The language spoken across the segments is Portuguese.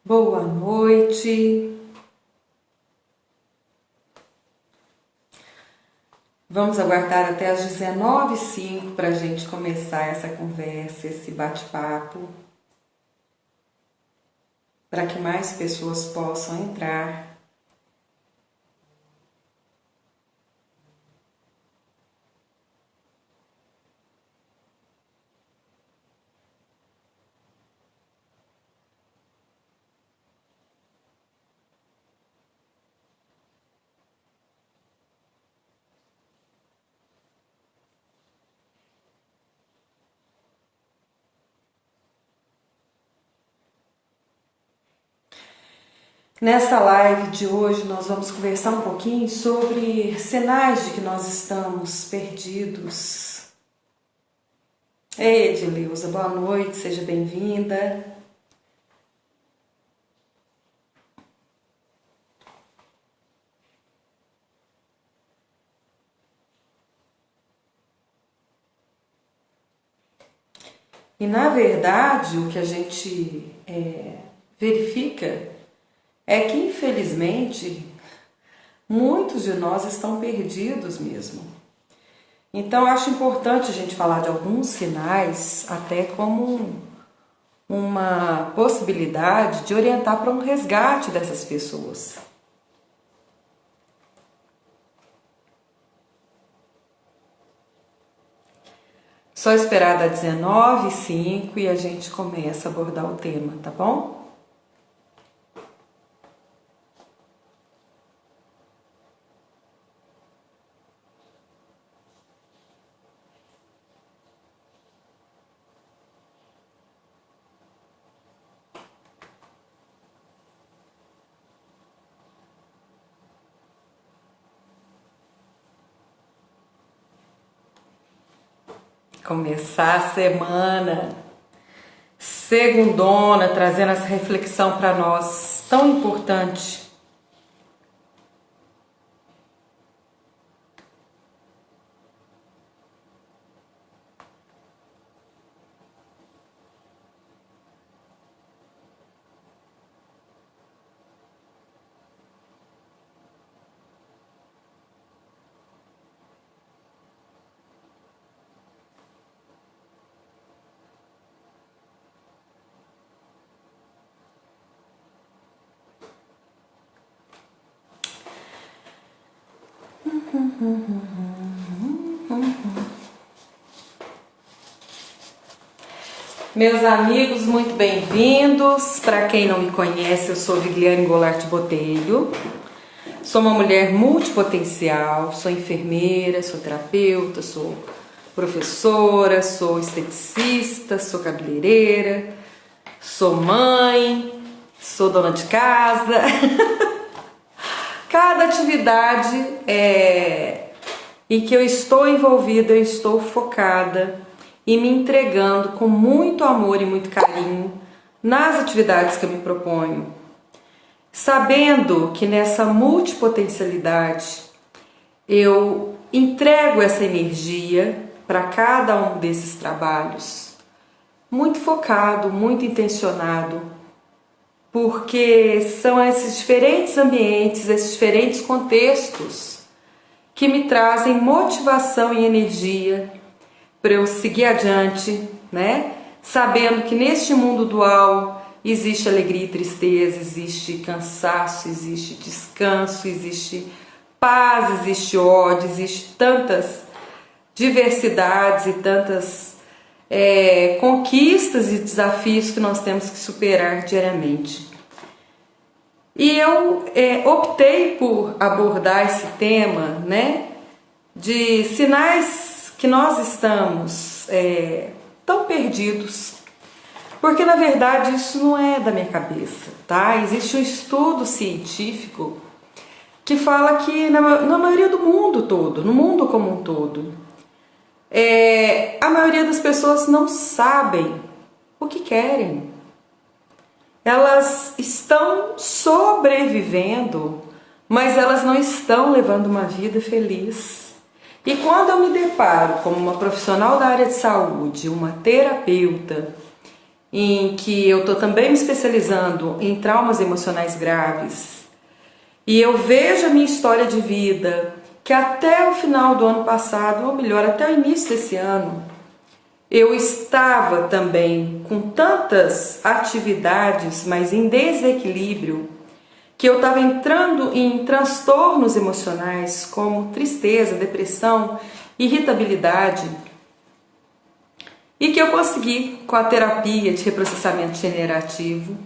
Boa noite. Vamos aguardar até as 19h05 para a gente começar essa conversa, esse bate-papo, para que mais pessoas possam entrar. Nessa live de hoje nós vamos conversar um pouquinho sobre sinais de que nós estamos perdidos. Ei, Edileuza, boa noite, seja bem-vinda. E na verdade o que a gente verifica é que, infelizmente, muitos de nós estão perdidos mesmo. Então, eu acho importante a gente falar de alguns sinais, até como uma possibilidade de orientar para um resgate dessas pessoas. Só esperar das 19h05 e a gente começa a abordar o tema, tá bom? Começar a semana, segundona, trazendo essa reflexão para nós, tão importante. Meus amigos, muito bem-vindos. Para quem não me conhece, eu sou Vigliane Goulart Botelho. Sou uma mulher multipotencial, sou enfermeira, sou terapeuta, sou professora, sou esteticista, sou cabeleireira, sou mãe, sou dona de casa. Cada atividade em que eu estou envolvida, eu estou focada e me entregando com muito amor e muito carinho nas atividades que eu me proponho, sabendo que nessa multipotencialidade eu entrego essa energia para cada um desses trabalhos, muito focado, muito intencionado, porque são esses diferentes ambientes, esses diferentes contextos que me trazem motivação e energia para eu seguir adiante, né? Sabendo que neste mundo dual existe alegria e tristeza, existe cansaço, existe descanso, existe paz, existe ódio, existe tantas diversidades e tantas conquistas e desafios que nós temos que superar diariamente. E eu optei por abordar esse tema, né, de sinais que nós estamos tão perdidos, porque na verdade isso não é da minha cabeça, tá? Existe um estudo científico que fala que na maioria do mundo todo, no mundo como um todo, a maioria das pessoas não sabem o que querem. Elas estão sobrevivendo, mas elas não estão levando uma vida feliz. E quando eu me deparo como uma profissional da área de saúde, uma terapeuta, em que eu estou também me especializando em traumas emocionais graves, e eu vejo a minha história de vida, que até o final do ano passado, ou melhor, até o início desse ano, eu estava também com tantas atividades, mas em desequilíbrio, que eu estava entrando em transtornos emocionais como tristeza, depressão, irritabilidade, e que eu consegui, com a terapia de reprocessamento generativo,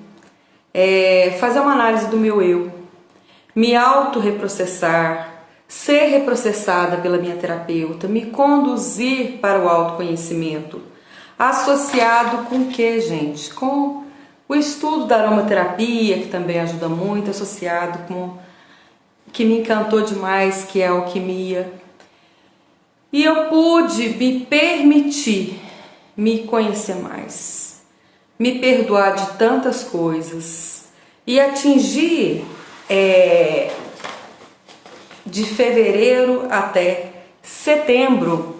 fazer uma análise do meu eu, me auto-reprocessar, ser reprocessada pela minha terapeuta, me conduzir para o autoconhecimento, associado com o que, gente? Com o estudo da aromaterapia, que também ajuda muito, associado com o que me encantou demais, que é a alquimia. E eu pude me permitir me conhecer mais, me perdoar de tantas coisas e atingir de fevereiro até setembro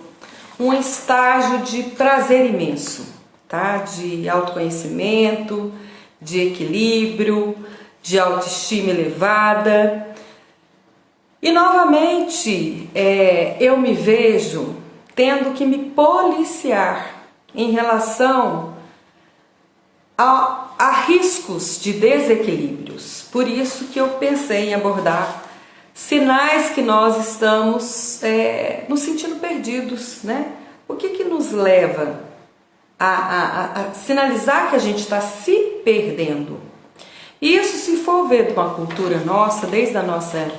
um estágio de prazer imenso, tá? De autoconhecimento, de equilíbrio, de autoestima elevada. E novamente eu me vejo tendo que me policiar em relação a riscos de desequilíbrios. Por isso que eu pensei em abordar sinais que nós estamos nos sentindo perdidos, né? O que nos leva a sinalizar que a gente está se perdendo? Isso, se for ver de uma cultura nossa, desde a nossa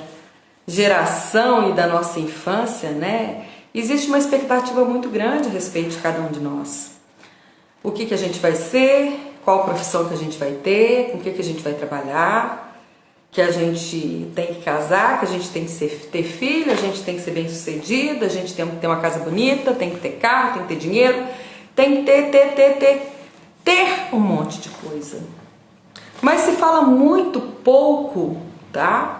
geração e da nossa infância, né? Existe uma expectativa muito grande a respeito de cada um de nós. O que a gente vai ser, qual profissão que a gente vai ter, com o que a gente vai trabalhar, que a gente tem que casar, que a gente tem que ter filho, a gente tem que ser bem sucedida, a gente tem que ter uma casa bonita, tem que ter carro, tem que ter dinheiro, tem que ter um monte de coisa. Mas se fala muito pouco, tá?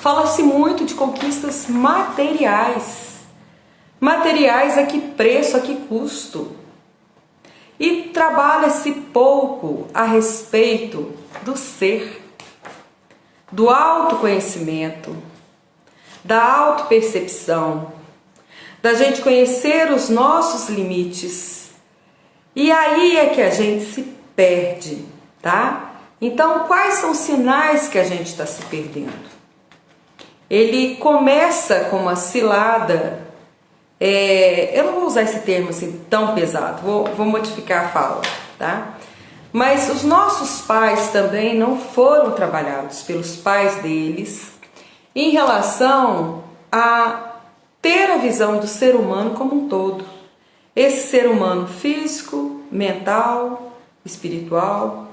Fala-se muito de conquistas materiais. Materiais a que preço, a que custo? E trabalha-se pouco a respeito do ser, do autoconhecimento, da autopercepção, da gente conhecer os nossos limites. E aí é que a gente se perde, tá? Então, quais são os sinais que a gente está se perdendo? Ele começa com uma cilada. Eu não vou usar esse termo assim tão pesado, vou modificar a fala, tá? Mas os nossos pais também não foram trabalhados pelos pais deles em relação a ter a visão do ser humano como um todo. Esse ser humano físico, mental, espiritual,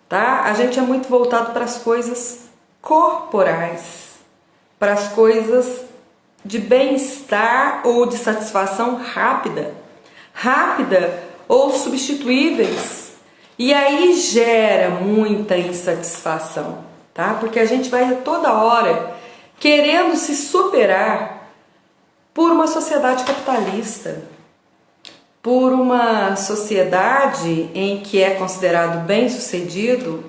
tá? A gente é muito voltado para as coisas corporais, para as coisas de bem-estar ou de satisfação rápida ou substituíveis. E aí gera muita insatisfação, tá? Porque a gente vai toda hora querendo se superar por uma sociedade capitalista, por uma sociedade em que é considerado bem-sucedido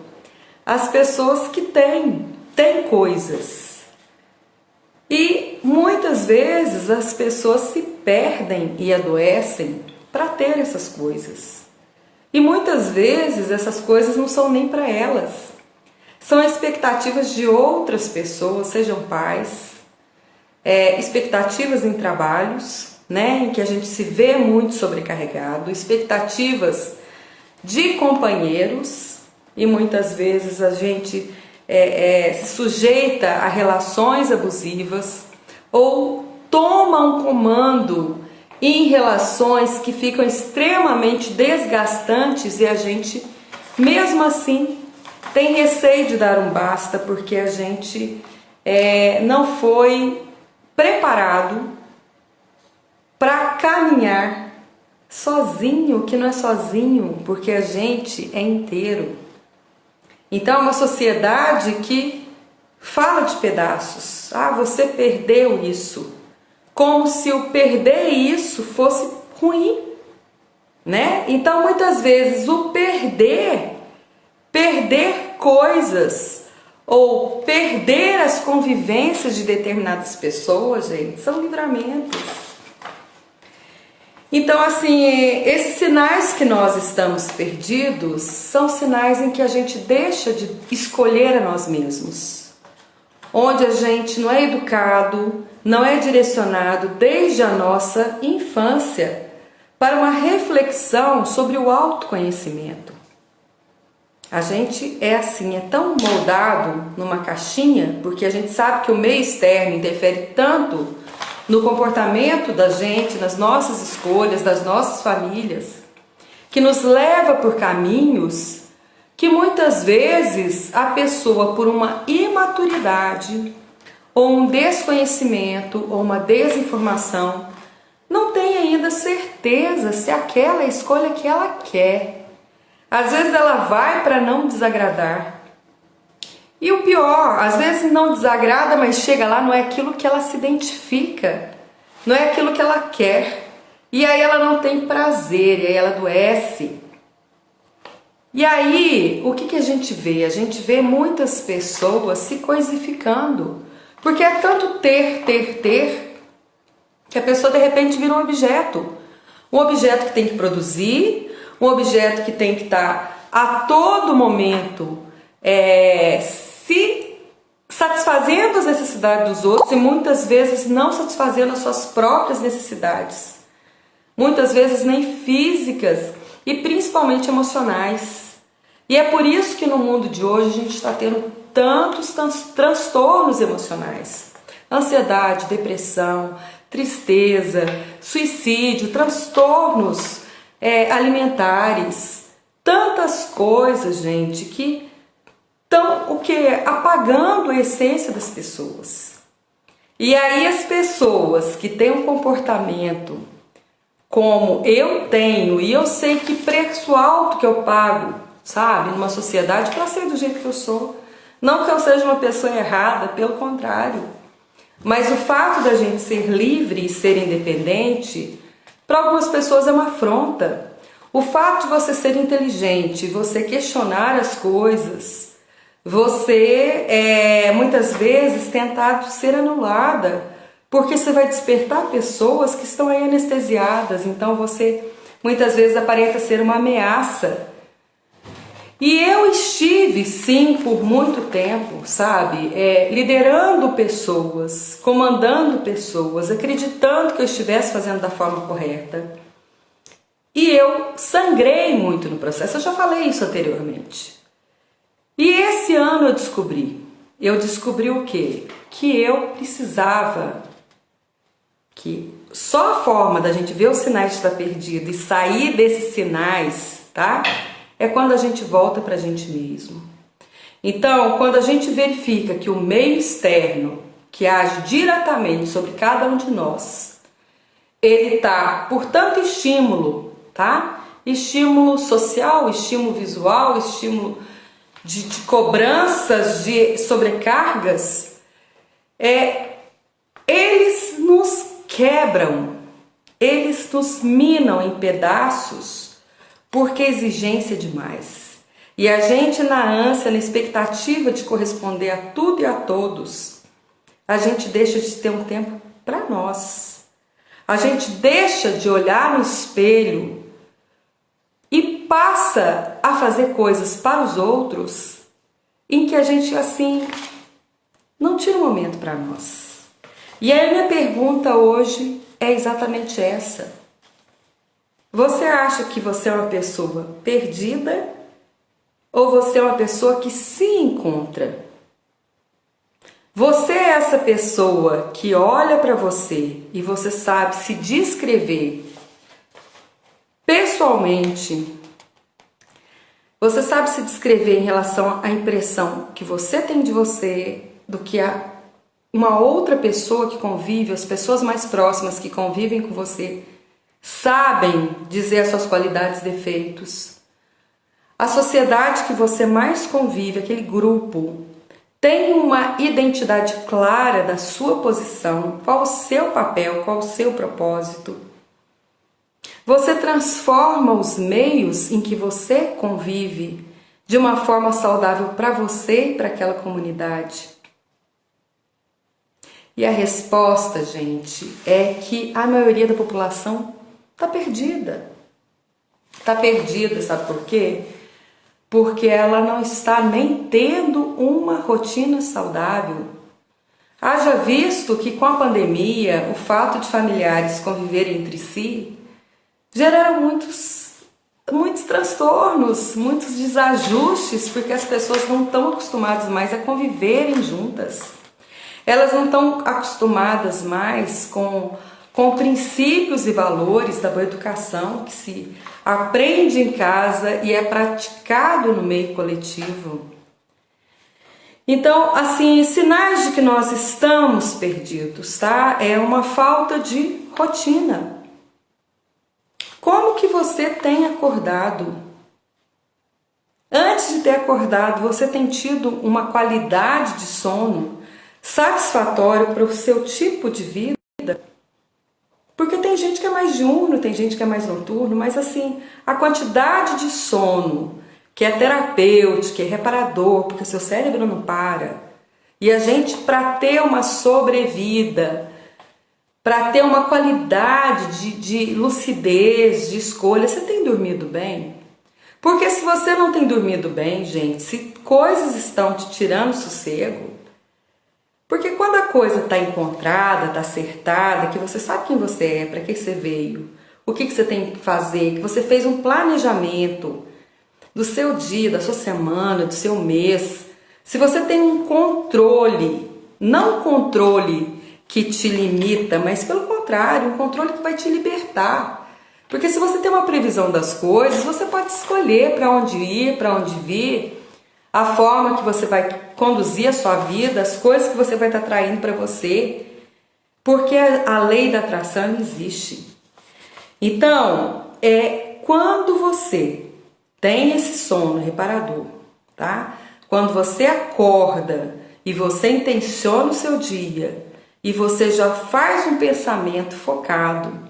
as pessoas que têm coisas. E muitas vezes as pessoas se perdem e adoecem para ter essas coisas. E muitas vezes essas coisas não são nem para elas. São expectativas de outras pessoas, sejam pais, expectativas em trabalhos, né, em que a gente se vê muito sobrecarregado, expectativas de companheiros, e muitas vezes a gente se sujeita a relações abusivas ou toma um comando em relações que ficam extremamente desgastantes e a gente, mesmo assim, tem receio de dar um basta porque a gente não foi preparado para caminhar sozinho, que não é sozinho, porque a gente é inteiro. Então é uma sociedade que fala de pedaços. Ah, você perdeu isso. Como se o perder isso fosse ruim. né? Então, muitas vezes, o perder coisas ou perder as convivências de determinadas pessoas, gente, são livramentos. Então, assim, esses sinais que nós estamos perdidos são sinais em que a gente deixa de escolher a nós mesmos, onde a gente não é educado, não é direcionado desde a nossa infância para uma reflexão sobre o autoconhecimento. A gente é assim, é tão moldado numa caixinha, porque a gente sabe que o meio externo interfere tanto no comportamento da gente, nas nossas escolhas, das nossas famílias, que nos leva por caminhos que muitas vezes a pessoa, por uma imaturidade, ou um desconhecimento, ou uma desinformação, não tem ainda certeza se aquela é a escolha que ela quer. Às vezes ela vai para não desagradar. E o pior, às vezes não desagrada, mas chega lá, não é aquilo que ela se identifica, não é aquilo que ela quer. E aí ela não tem prazer, e aí ela adoece. E aí, o que a gente vê? A gente vê muitas pessoas se coisificando, porque é tanto ter, que a pessoa de repente vira um objeto que tem que produzir, um objeto que tem que estar a todo momento se satisfazendo as necessidades dos outros e muitas vezes não satisfazendo as suas próprias necessidades, muitas vezes nem físicas e principalmente emocionais. E é por isso que no mundo de hoje a gente está tendo tantos transtornos emocionais: ansiedade, depressão, tristeza, suicídio, transtornos alimentares, tantas coisas, gente, que estão apagando a essência das pessoas. E aí as pessoas que têm um comportamento como eu tenho, e eu sei que preço alto que eu pago, sabe, numa sociedade para ser do jeito que eu sou. Não que eu seja uma pessoa errada, pelo contrário. Mas o fato da gente ser livre e ser independente, para algumas pessoas é uma afronta. O fato de você ser inteligente, você questionar as coisas, você muitas vezes tentar ser anulada, porque você vai despertar pessoas que estão aí anestesiadas, então você muitas vezes aparenta ser uma ameaça. E eu estive, sim, por muito tempo, sabe, liderando pessoas, comandando pessoas, acreditando que eu estivesse fazendo da forma correta. E eu sangrei muito no processo, eu já falei isso anteriormente. E esse ano eu descobri o quê? Que eu precisava, que só a forma da gente ver os sinais de estar perdido e sair desses sinais, tá? É quando a gente volta para a gente mesmo. Então, quando a gente verifica que o meio externo, que age diretamente sobre cada um de nós, ele tá por tanto estímulo, tá? Estímulo social, estímulo visual, estímulo de cobranças, de sobrecargas, eles nos quebram, eles nos minam em pedaços, porque a exigência é demais. E a gente, na ânsia, na expectativa de corresponder a tudo e a todos, a gente deixa de ter um tempo para nós. A gente deixa de olhar no espelho e passa a fazer coisas para os outros em que a gente, assim, não tira um momento para nós. E aí minha pergunta hoje é exatamente essa. Você acha que você é uma pessoa perdida ou você é uma pessoa que se encontra? Você é essa pessoa que olha para você e você sabe se descrever pessoalmente? Você sabe se descrever em relação à impressão que você tem de você, do que uma outra pessoa que convive, as pessoas mais próximas que convivem com você, sabem dizer as suas qualidades e defeitos? A sociedade que você mais convive, aquele grupo, tem uma identidade clara da sua posição, qual o seu papel, qual o seu propósito? Você transforma os meios em que você convive de uma forma saudável para você e para aquela comunidade? E a resposta, gente, é que a maioria da população está perdida. Está perdida, sabe por quê? Porque ela não está nem tendo uma rotina saudável. Haja visto que com a pandemia, o fato de familiares conviverem entre si geraram muitos transtornos, muitos desajustes, porque as pessoas não estão acostumadas mais a conviverem juntas. Elas não estão acostumadas mais com princípios e valores da boa educação que se aprende em casa e é praticado no meio coletivo. Então, assim, sinais de que nós estamos perdidos, tá? É uma falta de rotina. Como que você tem acordado? Antes de ter acordado, você tem tido uma qualidade de sono satisfatório para o seu tipo de vida? Porque tem gente que é mais diurno, tem gente que é mais noturno, mas assim, a quantidade de sono que é terapêutico, que é reparador, porque o seu cérebro não para. E a gente, para ter uma sobrevida, para ter uma qualidade de lucidez, de escolha, você tem dormido bem? Porque se você não tem dormido bem, gente, se coisas estão te tirando sossego, porque quando a coisa está encontrada, está acertada, que você sabe quem você é, para que você veio, o que você tem que fazer, que você fez um planejamento do seu dia, da sua semana, do seu mês, se você tem um controle, não um controle que te limita, mas pelo contrário, um controle que vai te libertar. Porque se você tem uma previsão das coisas, você pode escolher para onde ir, para onde vir, a forma que você vai conduzir a sua vida, as coisas que você vai estar atraindo para você, porque a lei da atração existe. Então, quando você tem esse sono reparador, tá? Quando você acorda e você intenciona o seu dia e você já faz um pensamento focado,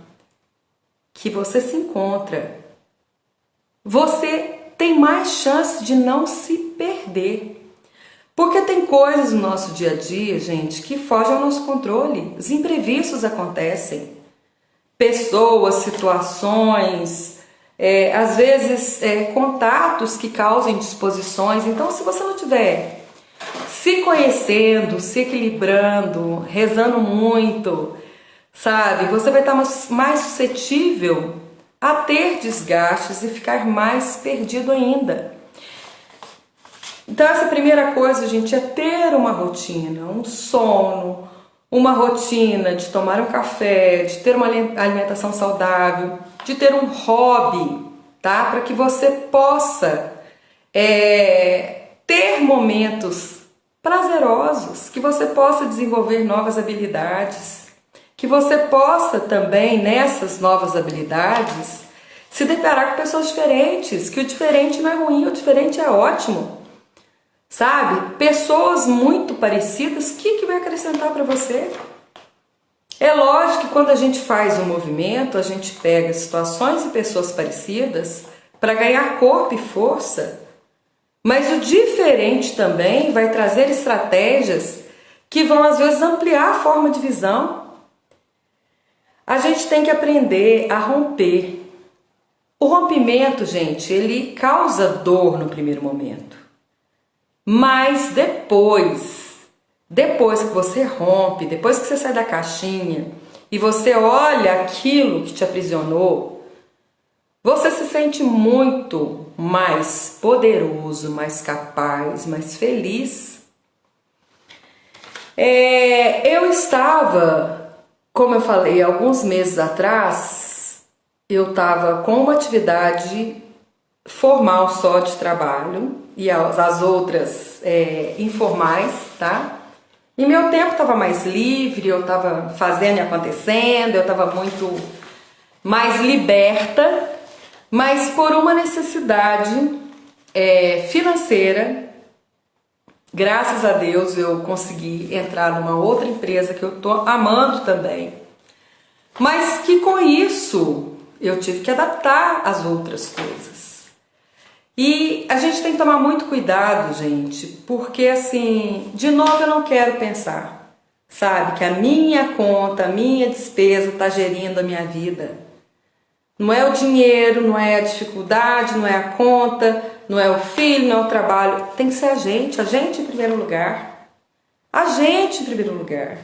que você se encontra, você tem mais chance de não se perder. Porque tem coisas no nosso dia a dia, gente, que fogem ao nosso controle. Os imprevistos acontecem. Pessoas, situações, às vezes contatos que causam disposições. Então, se você não tiver se conhecendo, se equilibrando, rezando muito, sabe, você vai estar mais suscetível a ter desgastes e ficar mais perdido ainda. Então, essa primeira coisa, gente, é ter uma rotina, um sono, uma rotina de tomar um café, de ter uma alimentação saudável, de ter um hobby, tá? Para que você possa ter momentos prazerosos, que você possa desenvolver novas habilidades, que você possa também, nessas novas habilidades, se deparar com pessoas diferentes, que o diferente não é ruim, o diferente é ótimo. Sabe? Pessoas muito parecidas, o que vai acrescentar para você? É lógico que quando a gente faz um movimento, a gente pega situações e pessoas parecidas para ganhar corpo e força, mas o diferente também vai trazer estratégias que vão às vezes ampliar a forma de visão. A gente tem que aprender a romper. O rompimento, gente, ele causa dor no primeiro momento. Mas depois que você rompe, depois que você sai da caixinha e você olha aquilo que te aprisionou, você se sente muito mais poderoso, mais capaz, mais feliz. Eu estava, como eu falei, alguns meses atrás, eu estava com uma atividade formal só de trabalho e as outras informais, tá? E meu tempo estava mais livre, eu estava fazendo e acontecendo, eu estava muito mais liberta, mas por uma necessidade financeira, graças a Deus eu consegui entrar numa outra empresa que eu tô amando também, mas que com isso eu tive que adaptar às outras coisas. E a gente tem que tomar muito cuidado, gente, porque assim, de novo eu não quero pensar, sabe, que a minha conta, a minha despesa está gerindo a minha vida. Não é o dinheiro, não é a dificuldade, não é a conta, não é o filho, não é o trabalho. Tem que ser a gente em primeiro lugar. A gente em primeiro lugar.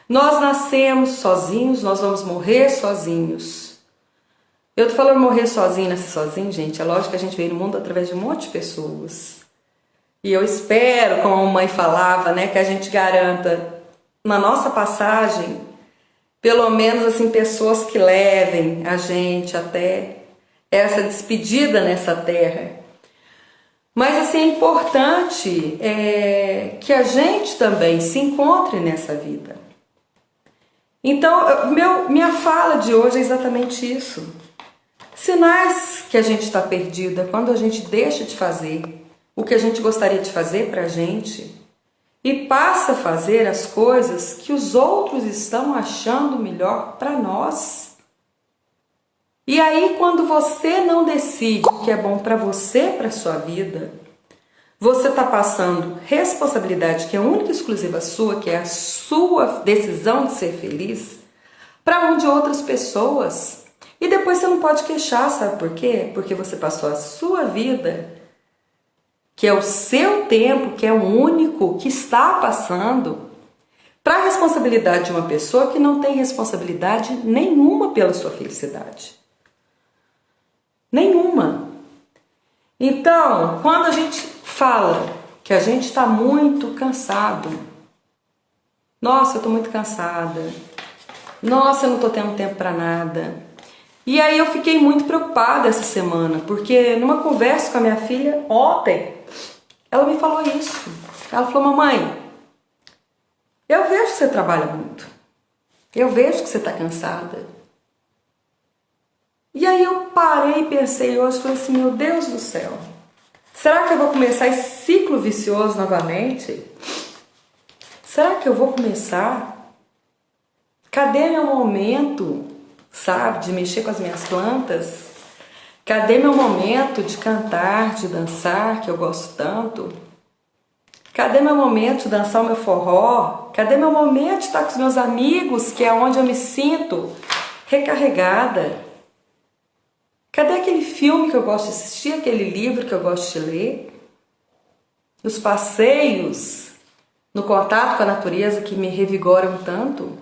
Nós nascemos sozinhos, nós vamos morrer sozinhos. Eu tô falando morrer sozinho, nascer sozinho, gente. É lógico que a gente veio no mundo através de um monte de pessoas. E eu espero, como a mamãe falava, né, que a gente garanta na nossa passagem, pelo menos assim, pessoas que levem a gente até essa despedida nessa terra. Mas assim, é importante que a gente também se encontre nessa vida. Então, minha fala de hoje é exatamente isso. Sinais que a gente está perdida quando a gente deixa de fazer o que a gente gostaria de fazer para a gente e passa a fazer as coisas que os outros estão achando melhor para nós. E aí, quando você não decide o que é bom para você, para a sua vida, você está passando responsabilidade que é única e exclusiva sua, que é a sua decisão de ser feliz, para mão de outras pessoas. E depois você não pode queixar, sabe por quê? Porque você passou a sua vida, que é o seu tempo, que é o único que está passando, para a responsabilidade de uma pessoa que não tem responsabilidade nenhuma pela sua felicidade. Nenhuma. Então, quando a gente fala que a gente está muito cansado, nossa, eu estou muito cansada, nossa, eu não estou tendo tempo para nada. E aí eu fiquei muito preocupada essa semana, porque numa conversa com a minha filha ontem, ela me falou isso. Ela falou: mamãe, eu vejo que você trabalha muito, eu vejo que você está cansada. E aí eu parei e pensei hoje, falei assim: meu Deus do céu, será que eu vou começar esse ciclo vicioso novamente? Será que eu vou começar? Cadê meu momento, sabe, de mexer com as minhas plantas? Cadê meu momento de cantar, de dançar, que eu gosto tanto? Cadê meu momento de dançar o meu forró? Cadê meu momento de estar com os meus amigos, que é onde eu me sinto recarregada? Cadê aquele filme que eu gosto de assistir, aquele livro que eu gosto de ler? Os passeios no contato com a natureza que me revigoram tanto?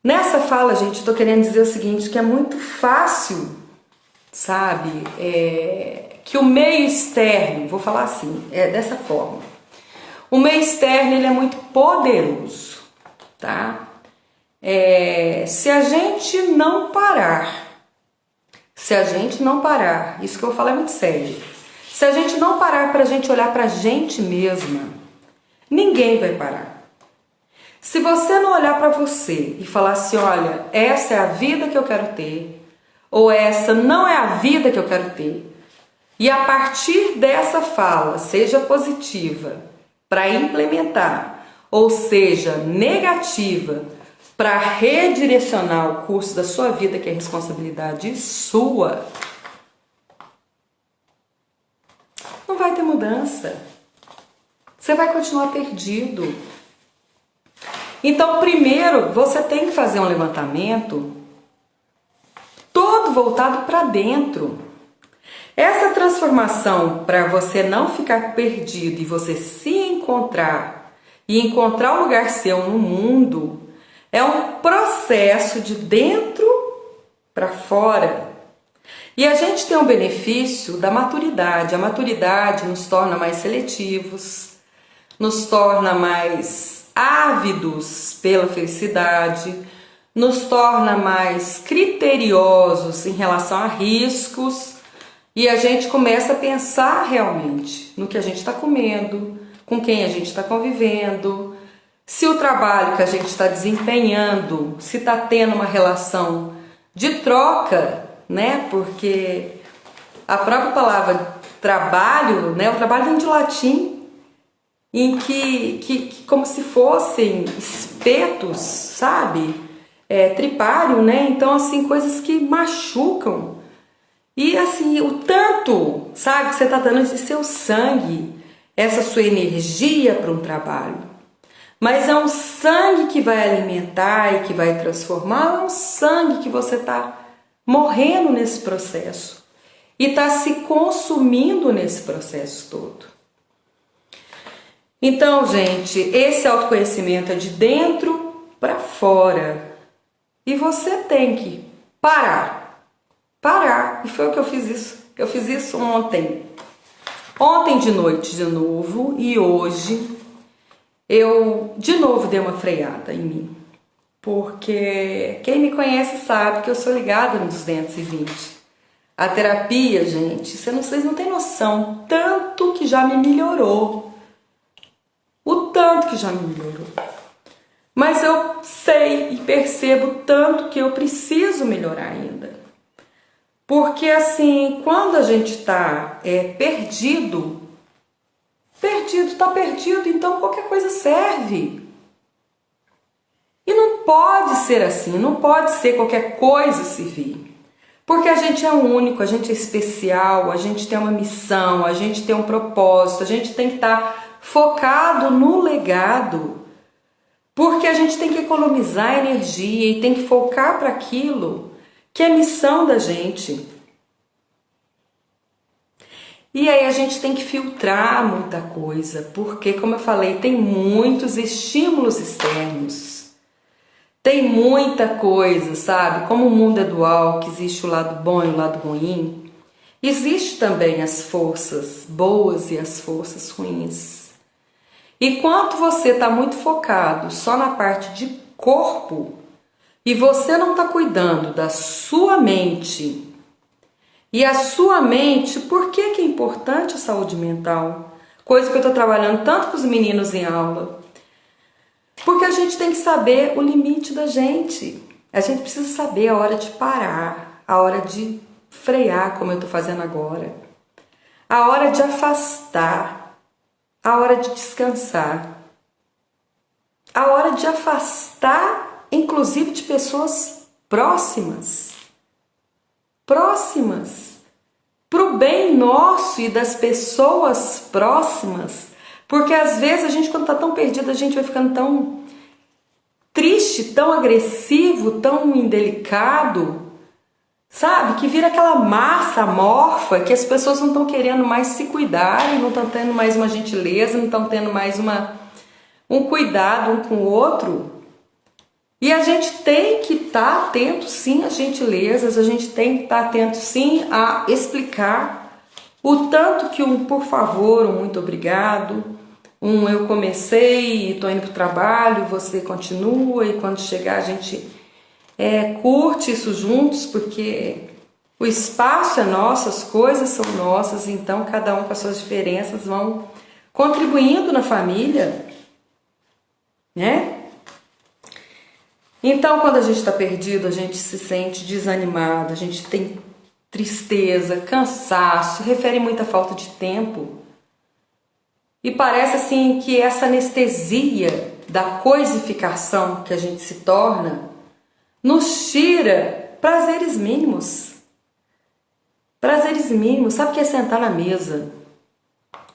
Nessa fala, gente, eu tô querendo dizer o seguinte, que é muito fácil, sabe, que o meio externo, vou falar assim, dessa forma, o meio externo, ele é muito poderoso, tá? Se a gente não parar, isso que eu vou falar é muito sério, se a gente não parar pra gente olhar pra gente mesma, ninguém vai parar. Se você não olhar para você e falar assim, olha, essa é a vida que eu quero ter, ou essa não é a vida que eu quero ter, e a partir dessa fala, seja positiva para implementar, ou seja, negativa para redirecionar o curso da sua vida, que é responsabilidade sua, não vai ter mudança. Você vai continuar perdido. Então, primeiro, você tem que fazer um levantamento todo voltado para dentro. Essa transformação, para você não ficar perdido e você se encontrar e encontrar o lugar seu no mundo, é um processo de dentro para fora. E a gente tem um benefício da maturidade. A maturidade nos torna mais seletivos, nos torna mais ávidos pela felicidade, nos torna mais criteriosos em relação a riscos e a gente começa a pensar realmente no que a gente está comendo, com quem a gente está convivendo, se o trabalho que a gente está desempenhando, se está tendo uma relação de troca, né? Porque a própria palavra trabalho, né? O trabalho vem de latim, em que como se fossem espetos, sabe? tripário, né? Então, assim, coisas que machucam. E, assim, o tanto, sabe, que você está dando esse seu sangue, essa sua energia para um trabalho. Mas é um sangue que vai alimentar e que vai transformar, é um sangue que você está morrendo nesse processo e está se consumindo nesse processo todo. Então, gente, esse autoconhecimento é de dentro para fora. E você tem que parar. Parar. E foi o que eu fiz isso. Eu fiz isso ontem. Ontem de noite de novo. E hoje eu de novo dei uma freada em mim. Porque quem me conhece sabe que eu sou ligada no 220. A terapia, gente, vocês não têm noção. Tanto que já me melhorou. O tanto que já me melhorou. Mas eu sei e percebo tanto que eu preciso melhorar ainda. Porque assim, quando a gente tá perdido, tá perdido, então qualquer coisa serve. E não pode ser assim, não pode ser qualquer coisa servir. Porque a gente é único, a gente é especial, a gente tem uma missão, a gente tem um propósito, a gente tem que estar focado no legado. Porque a gente tem que economizar energia e tem que focar para aquilo que é a missão da gente. E aí a gente tem que filtrar muita coisa, porque, como eu falei, tem muitos estímulos externos. Tem muita coisa, sabe? Como o mundo é dual, que existe o lado bom e o lado ruim, existe também as forças boas e as forças ruins. Enquanto você está muito focado só na parte de corpo e você não está cuidando da sua mente, e a sua mente, por que é importante a saúde mental? Coisa que eu estou trabalhando tanto com os meninos em aula. Porque a gente tem que saber o limite da gente. A gente precisa saber a hora de parar, a hora de frear, como eu estou fazendo agora, a hora de afastar, a hora de descansar, a hora de afastar, inclusive de pessoas próximas, para o bem nosso e das pessoas próximas, porque às vezes a gente, quando está tão perdido, a gente vai ficando tão triste, tão agressivo, tão indelicado, sabe? Que vira aquela massa amorfa que as pessoas não estão querendo mais se cuidar, não estão tendo mais uma gentileza, não estão tendo mais um cuidado um com o outro. E a gente tem que estar atento sim às gentilezas, a gente tem que estar atento sim a explicar o tanto que um por favor, um muito obrigado, um eu comecei e estou indo para o trabalho, você continua, e quando chegar a gente curte isso juntos, porque o espaço é nosso, as coisas são nossas, então cada um com as suas diferenças vão contribuindo na família, né? Então, quando a gente está perdido, a gente se sente desanimado, a gente tem tristeza, cansaço, refere muita falta de tempo. E parece assim que essa anestesia da coisificação que a gente se torna nos tira prazeres mínimos. Prazeres mínimos. Sabe o que é sentar na mesa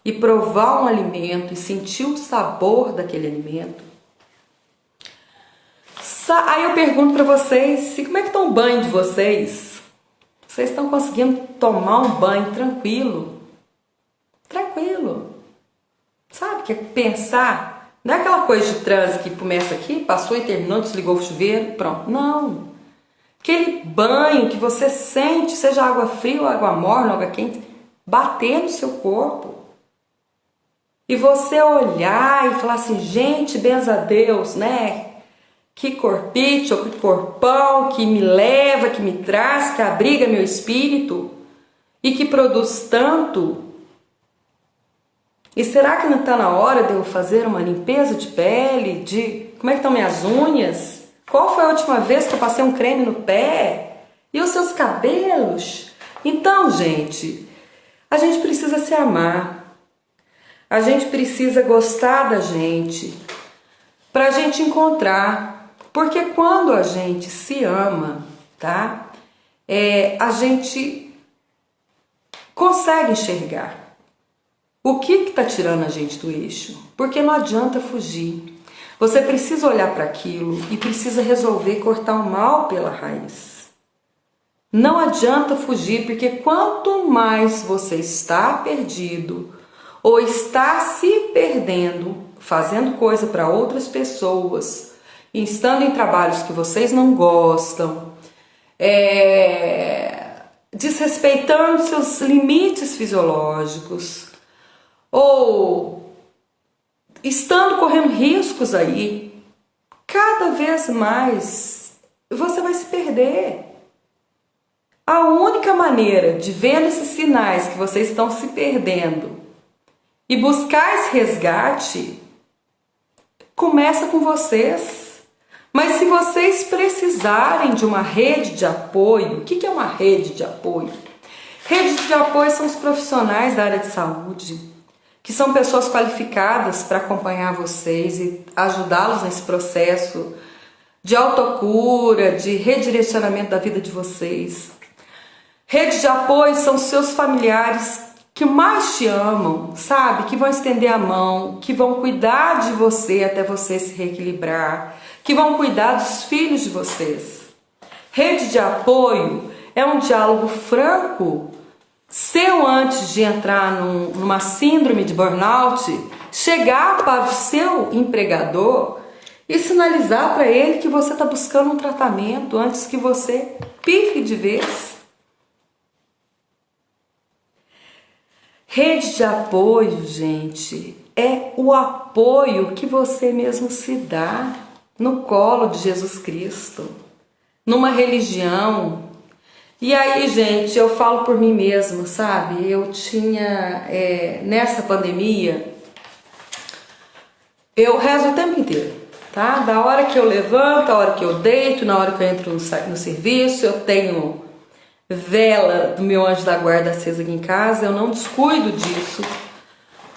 e provar um alimento e sentir o sabor daquele alimento? Aí eu pergunto para vocês, como é que está o banho de vocês? Vocês estão conseguindo tomar um banho tranquilo? Tranquilo. Sabe o que é pensar? Não é aquela coisa de trânsito que começa aqui, passou e terminou, desligou o chuveiro, pronto. Não. Aquele banho que você sente, seja água fria ou água morna, água quente, bater no seu corpo. E você olhar e falar assim, gente, benza a Deus, né? Que corpite ou que corpão que me leva, que me traz, que abriga meu espírito e que produz tanto. E será que não está na hora de eu fazer uma limpeza de pele? Como é que estão minhas unhas? Qual foi a última vez que eu passei um creme no pé? E os seus cabelos? Então, gente, a gente precisa se amar. A gente precisa gostar da gente para a gente encontrar Porque quando a gente se ama, tá? A gente consegue enxergar o que está tirando a gente do eixo. Porque não adianta fugir. Você precisa olhar para aquilo e precisa resolver cortar o mal pela raiz. Não adianta fugir, porque quanto mais você está perdido ou está se perdendo, fazendo coisa para outras pessoas, estando em trabalhos que vocês não gostam, desrespeitando seus limites fisiológicos, ou estando correndo riscos aí, cada vez mais você vai se perder. A única maneira de ver esses sinais que vocês estão se perdendo e buscar esse resgate começa com vocês. Mas se vocês precisarem de uma rede de apoio, o que é uma rede de apoio? Rede de apoio são os profissionais da área de saúde, que são pessoas qualificadas para acompanhar vocês e ajudá-los nesse processo de autocura, de redirecionamento da vida de vocês. Rede de apoio são seus familiares que mais te amam, sabe? Que vão estender a mão, que vão cuidar de você até você se reequilibrar, que vão cuidar dos filhos de vocês. Rede de apoio é um diálogo franco, seu antes de entrar numa síndrome de burnout, chegar para o seu empregador e sinalizar para ele que você está buscando um tratamento antes que você pique de vez. Rede de apoio, gente, é o apoio que você mesmo se dá no colo de Jesus Cristo, numa religião. E aí, gente, eu falo por mim mesma, sabe? Eu tinha, nessa pandemia, eu rezo o tempo inteiro, tá? Da hora que eu levanto, a hora que eu deito, na hora que eu entro no serviço, eu tenho vela do meu anjo da guarda acesa aqui em casa, eu não descuido disso.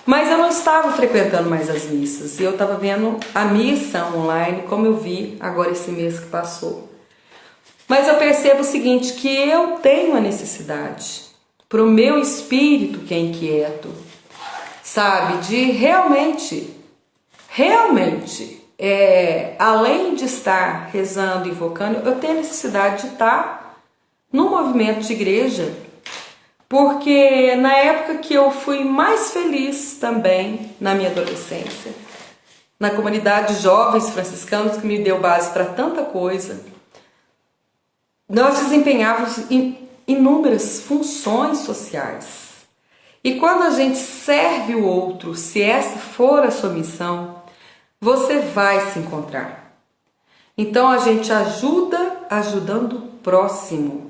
Mas eu não estava frequentando mais as missas, e eu estava vendo a missa online, como eu vi agora esse mês que passou. Mas eu percebo o seguinte, que eu tenho a necessidade, para o meu espírito que é inquieto, sabe, de realmente, além de estar rezando e invocando, eu tenho a necessidade de estar no movimento de igreja, porque na época que eu fui mais feliz também, na minha adolescência, na comunidade de jovens franciscanos, que me deu base para tanta coisa, nós desempenhávamos inúmeras funções sociais. E quando a gente serve o outro, se essa for a sua missão, você vai se encontrar. Então a gente ajuda ajudando o próximo.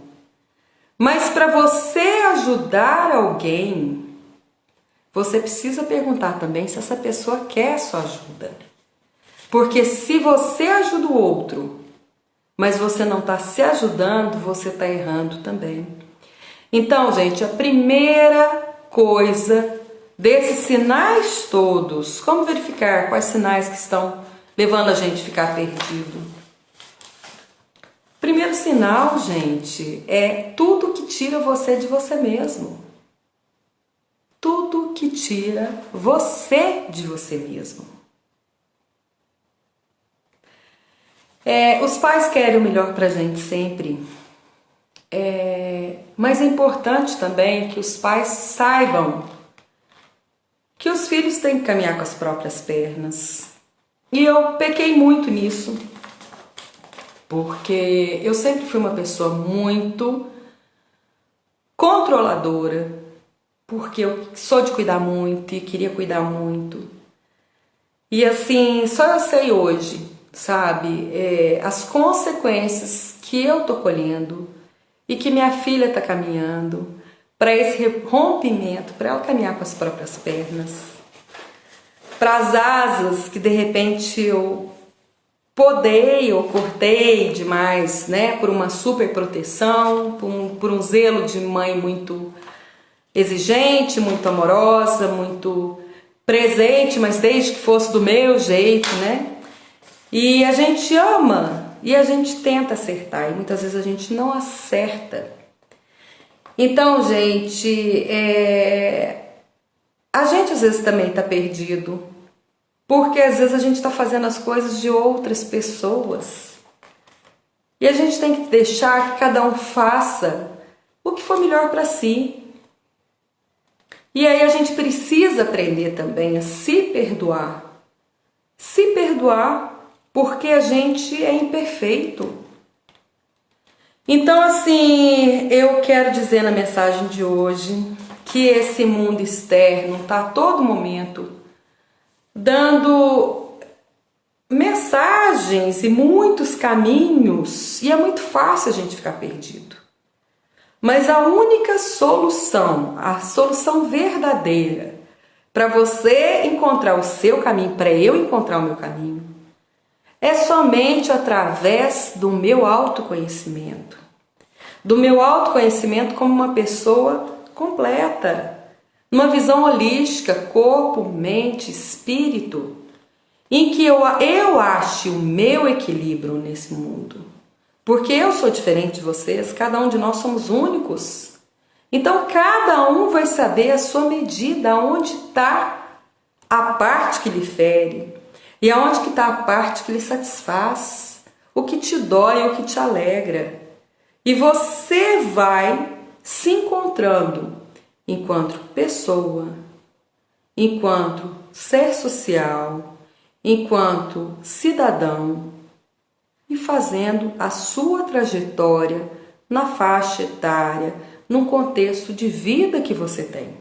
Mas para você ajudar alguém, você precisa perguntar também se essa pessoa quer sua ajuda. Porque se você ajuda o outro, mas você não está se ajudando, você está errando também. Então, gente, a primeira coisa desses sinais todos, como verificar quais sinais que estão levando a gente a ficar perdido? Primeiro sinal, gente, é tudo que tira você de você mesmo. Tudo que tira você de você mesmo. Os pais querem o melhor pra gente sempre. Mas é importante também que os pais saibam que os filhos têm que caminhar com as próprias pernas. E eu pequei muito nisso. Porque eu sempre fui uma pessoa muito controladora, porque eu sou de cuidar muito e queria cuidar muito. E assim, só eu sei hoje, sabe, as consequências que eu tô colhendo e que minha filha tá caminhando para esse rompimento, para ela caminhar com as próprias pernas, para as asas que de repente eu podei ou cortei demais, né, por uma super proteção, por um zelo de mãe muito exigente, muito amorosa, muito presente, mas desde que fosse do meu jeito, né? E a gente ama e a gente tenta acertar e muitas vezes a gente não acerta. Então, gente, a gente às vezes também está perdido, porque às vezes a gente está fazendo as coisas de outras pessoas e a gente tem que deixar que cada um faça o que for melhor para si. E aí a gente precisa aprender também a se perdoar. Se perdoar porque a gente é imperfeito. Então, assim, eu quero dizer na mensagem de hoje que esse mundo externo está a todo momento dando mensagens e muitos caminhos, e é muito fácil a gente ficar perdido. Mas a única solução, a solução verdadeira para você encontrar o seu caminho, para eu encontrar o meu caminho, é somente através do meu autoconhecimento. Do meu autoconhecimento como uma pessoa completa, numa visão holística, corpo, mente, espírito, em que eu ache o meu equilíbrio nesse mundo. Porque eu sou diferente de vocês, cada um de nós somos únicos. Então cada um vai saber a sua medida, onde está a parte que lhe fere e aonde que está a parte que lhe satisfaz, o que te dói, o que te alegra. E você vai se encontrando enquanto pessoa, enquanto ser social, enquanto cidadão, e fazendo a sua trajetória na faixa etária, num contexto de vida que você tem.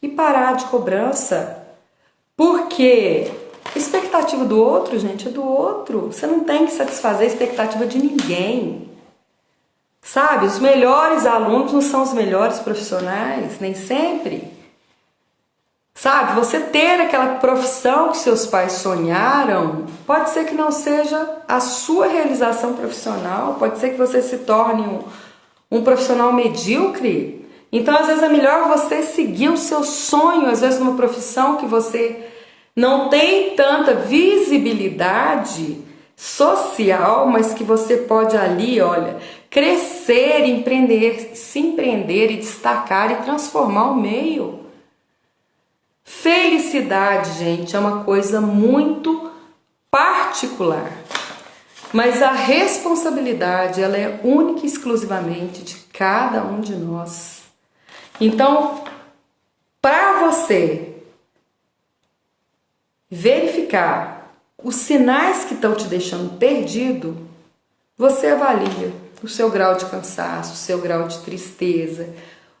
E parar de cobrança, porque a expectativa do outro, gente, é do outro. Você não tem que satisfazer a expectativa de ninguém. Sabe, os melhores alunos não são os melhores profissionais, nem sempre. Sabe, você ter aquela profissão que seus pais sonharam, pode ser que não seja a sua realização profissional, pode ser que você se torne um profissional medíocre. Então, às vezes, é melhor você seguir o seu sonho, às vezes numa profissão que você não tem tanta visibilidade social, mas que você pode ali, olha, crescer, empreender, se empreender e destacar e transformar o meio. Felicidade, gente, é uma coisa muito particular, mas a responsabilidade, ela é única e exclusivamente de cada um de nós. Então, para você verificar os sinais que estão te deixando perdido, você avalia o seu grau de cansaço, o seu grau de tristeza,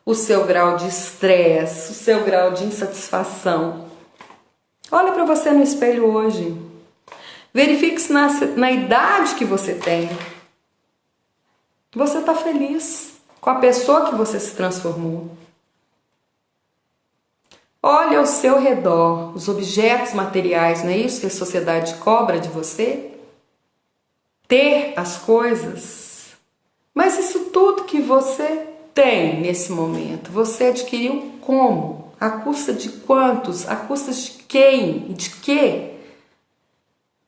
o seu grau de estresse, o seu grau de insatisfação. Olha para você no espelho hoje. Verifique se na idade que você tem, você está feliz com a pessoa que você se transformou. Olha ao seu redor, os objetos materiais, não é isso que a sociedade cobra de você? Ter as coisas. Mas isso tudo que você tem nesse momento, você adquiriu como? À custa de quantos? À custa de quem? E de quê?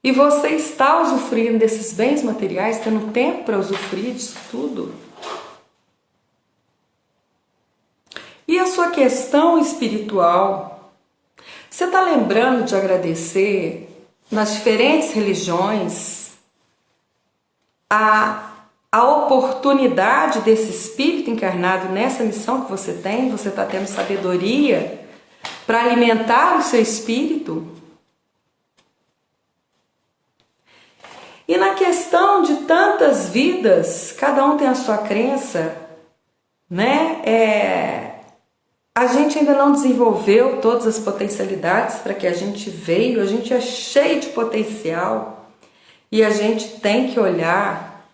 E você está usufruindo desses bens materiais, tendo tempo para usufruir disso tudo? E a sua questão espiritual? Você está lembrando de agradecer nas diferentes religiões a oportunidade desse espírito encarnado nessa missão que você tem? Você está tendo sabedoria para alimentar o seu espírito? E na questão de tantas vidas, cada um tem a sua crença, né? A gente ainda não desenvolveu todas as potencialidades para que a gente veio, a gente é cheio de potencial e a gente tem que olhar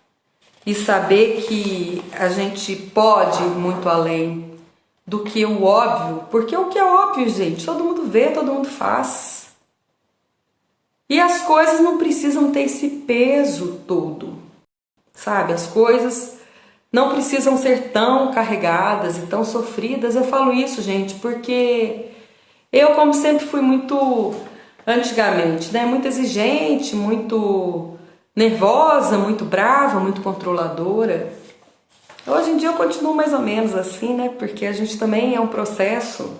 e saber que a gente pode ir muito além do que o óbvio, porque o que é óbvio, gente, todo mundo vê, todo mundo faz. E as coisas não precisam ter esse peso todo, sabe? As coisas não precisam ser tão carregadas e tão sofridas. Eu falo isso, gente, porque eu, como sempre, fui muito, antigamente, né, muito exigente, muito nervosa, muito brava, muito controladora. Hoje em dia eu continuo mais ou menos assim, né? Porque a gente também é um processo,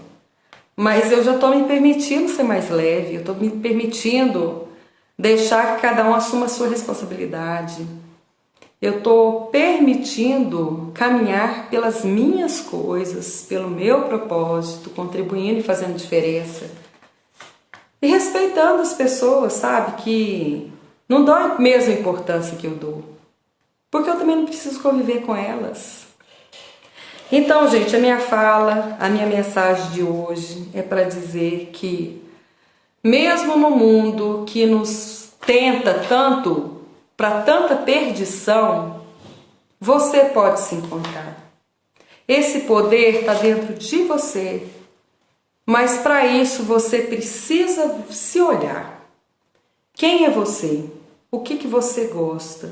mas eu já estou me permitindo ser mais leve, eu estou me permitindo deixar que cada um assuma a sua responsabilidade. Eu estou permitindo caminhar pelas minhas coisas, pelo meu propósito, contribuindo e fazendo diferença. E respeitando as pessoas, sabe? Que não dão a mesma importância que eu dou. Porque eu também não preciso conviver com elas. Então, gente, a minha fala, a minha mensagem de hoje é para dizer que, mesmo no mundo que nos tenta tanto, para tanta perdição, você pode se encontrar. Esse poder está dentro de você, mas para isso você precisa se olhar. Quem é você? O que você gosta?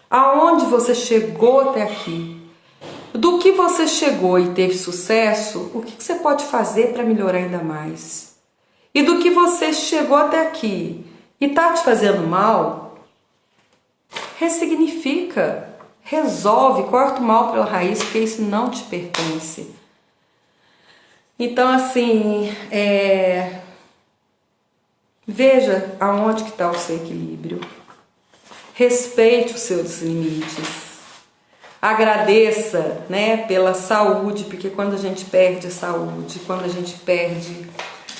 Aonde você chegou até aqui? Do que você chegou e teve sucesso, o que você pode fazer para melhorar ainda mais? E do que você chegou até aqui e está te fazendo mal, ressignifica, resolve, corta o mal pela raiz, porque isso não te pertence. Então, assim, veja aonde que está o seu equilíbrio. Respeite os seus limites. Agradeça, né, pela saúde, porque quando a gente perde a saúde, quando a gente perde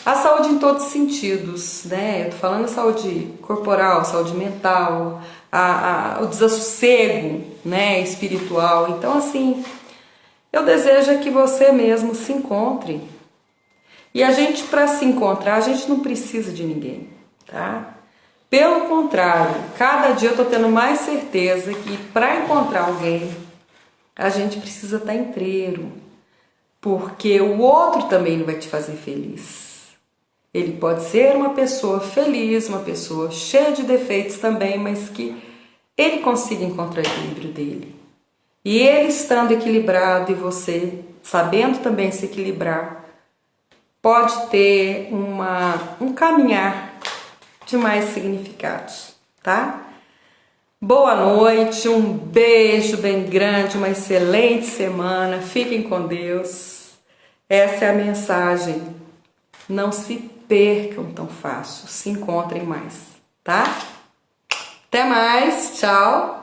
a saúde em todos os sentidos, né? Eu tô falando a saúde corporal, saúde mental, o desassossego, né, espiritual. Então, assim, eu desejo que você mesmo se encontre. E a gente, para se encontrar, a gente não precisa de ninguém, tá? Pelo contrário, cada dia eu tô tendo mais certeza que para encontrar alguém, a gente precisa estar inteiro, porque o outro também não vai te fazer feliz. Ele pode ser uma pessoa feliz, uma pessoa cheia de defeitos também, mas que ele consiga encontrar o equilíbrio dele. E ele estando equilibrado e você sabendo também se equilibrar, pode ter um caminhar de mais significados, tá? Boa noite, um beijo bem grande, uma excelente semana, fiquem com Deus. Essa é a mensagem. Não se percam tão fácil, se encontrem mais, tá? Até mais, tchau!